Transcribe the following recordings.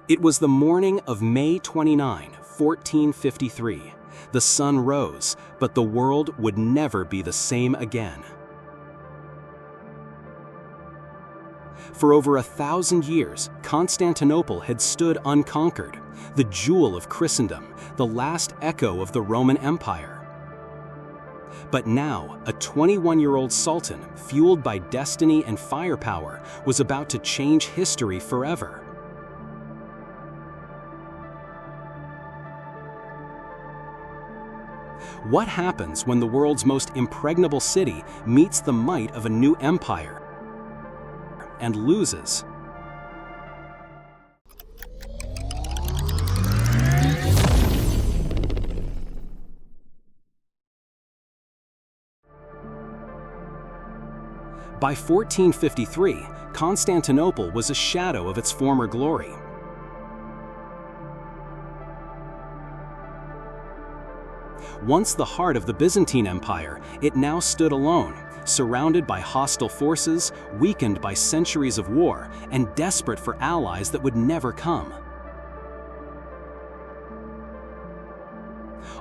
It was the morning of May 29, 1453. The sun rose, but the world would never be the same again. For over 1,000 years, Constantinople had stood unconquered, the jewel of Christendom, the last echo of the Roman Empire. But now, a 21-year-old sultan, fueled by destiny and firepower, was about to change history forever. What happens when the world's most impregnable city meets the might of a new empire and loses? By 1453, Constantinople was a shadow of its former glory. Once the heart of the Byzantine Empire, it now stood alone, surrounded by hostile forces, weakened by centuries of war, and desperate for allies that would never come.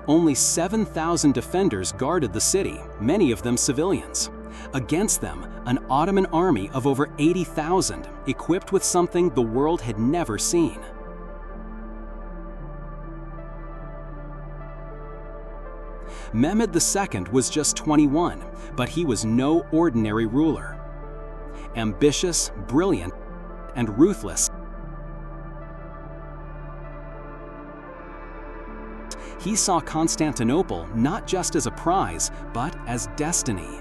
Only 7,000 defenders guarded the city, many of them civilians. Against them, an Ottoman army of over 80,000, equipped with something the world had never seen. Mehmed II was just 21, but he was no ordinary ruler. Ambitious, brilliant, and ruthless, he saw Constantinople not just as a prize, but as destiny.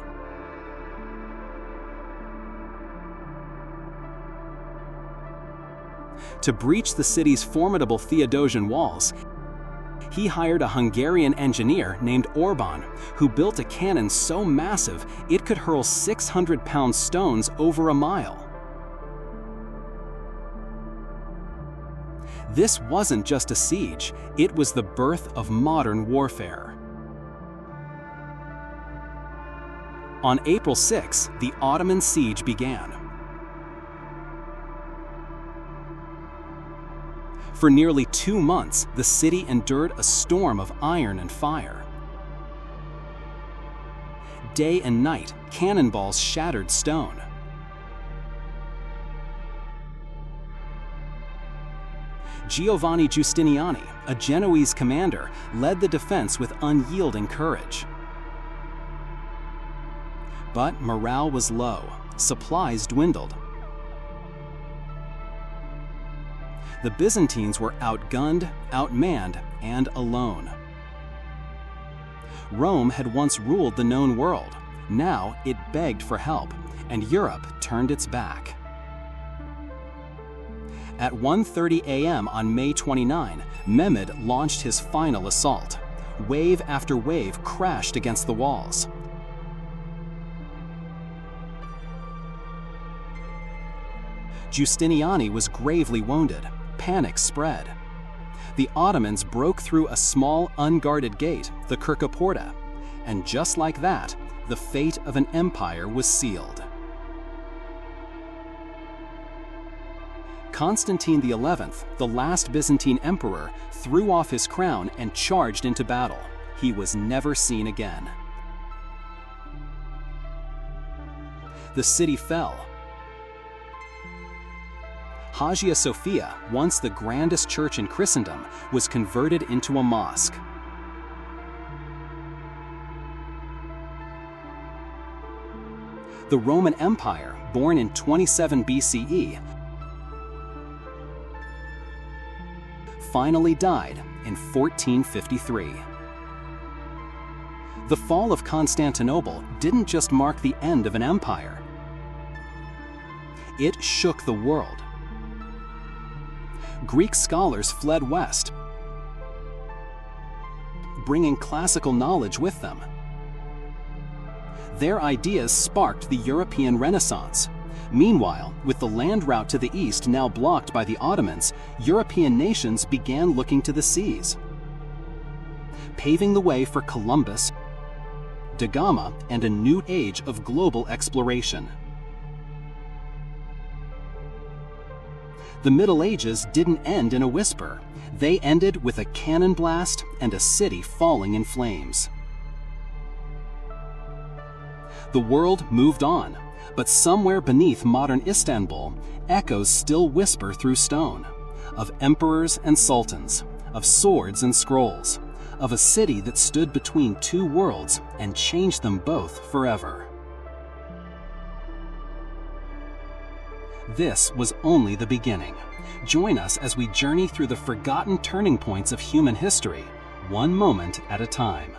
To breach the city's formidable Theodosian walls, he hired a Hungarian engineer named Orban, who built a cannon so massive it could hurl 600-pound stones over a mile. This wasn't just a siege, it was the birth of modern warfare. On April 6, the Ottoman siege began. For nearly 2 months, the city endured a storm of iron and fire. Day and night, cannonballs shattered stone. Giovanni Giustiniani, a Genoese commander, led the defense with unyielding courage. But morale was low, supplies dwindled. The Byzantines were outgunned, outmanned, and alone. Rome had once ruled the known world. Now it begged for help, and Europe turned its back. At 1:30 a.m. on May 29, Mehmed launched his final assault. Wave after wave crashed against the walls. Giustiniani was gravely wounded. Panic spread. The Ottomans broke through a small, unguarded gate, the Kerkoporta, and just like that, the fate of an empire was sealed. Constantine XI, the last Byzantine emperor, threw off his crown and charged into battle. He was never seen again. The city fell. Hagia Sophia, once the grandest church in Christendom, was converted into a mosque. The Roman Empire, born in 27 BCE, finally died in 1453. The fall of Constantinople didn't just mark the end of an empire. It shook the world. Greek scholars fled west, bringing classical knowledge with them. Their ideas sparked the European Renaissance. Meanwhile, with the land route to the east now blocked by the Ottomans, European nations began looking to the seas, paving the way for Columbus, da Gama, and a new age of global exploration. The Middle Ages didn't end in a whisper. They ended with a cannon blast and a city falling in flames. The world moved on, but somewhere beneath modern Istanbul, echoes still whisper through stone, of emperors and sultans, of swords and scrolls, of a city that stood between two worlds and changed them both forever. This was only the beginning. Join us as we journey through the forgotten turning points of human history, one moment at a time.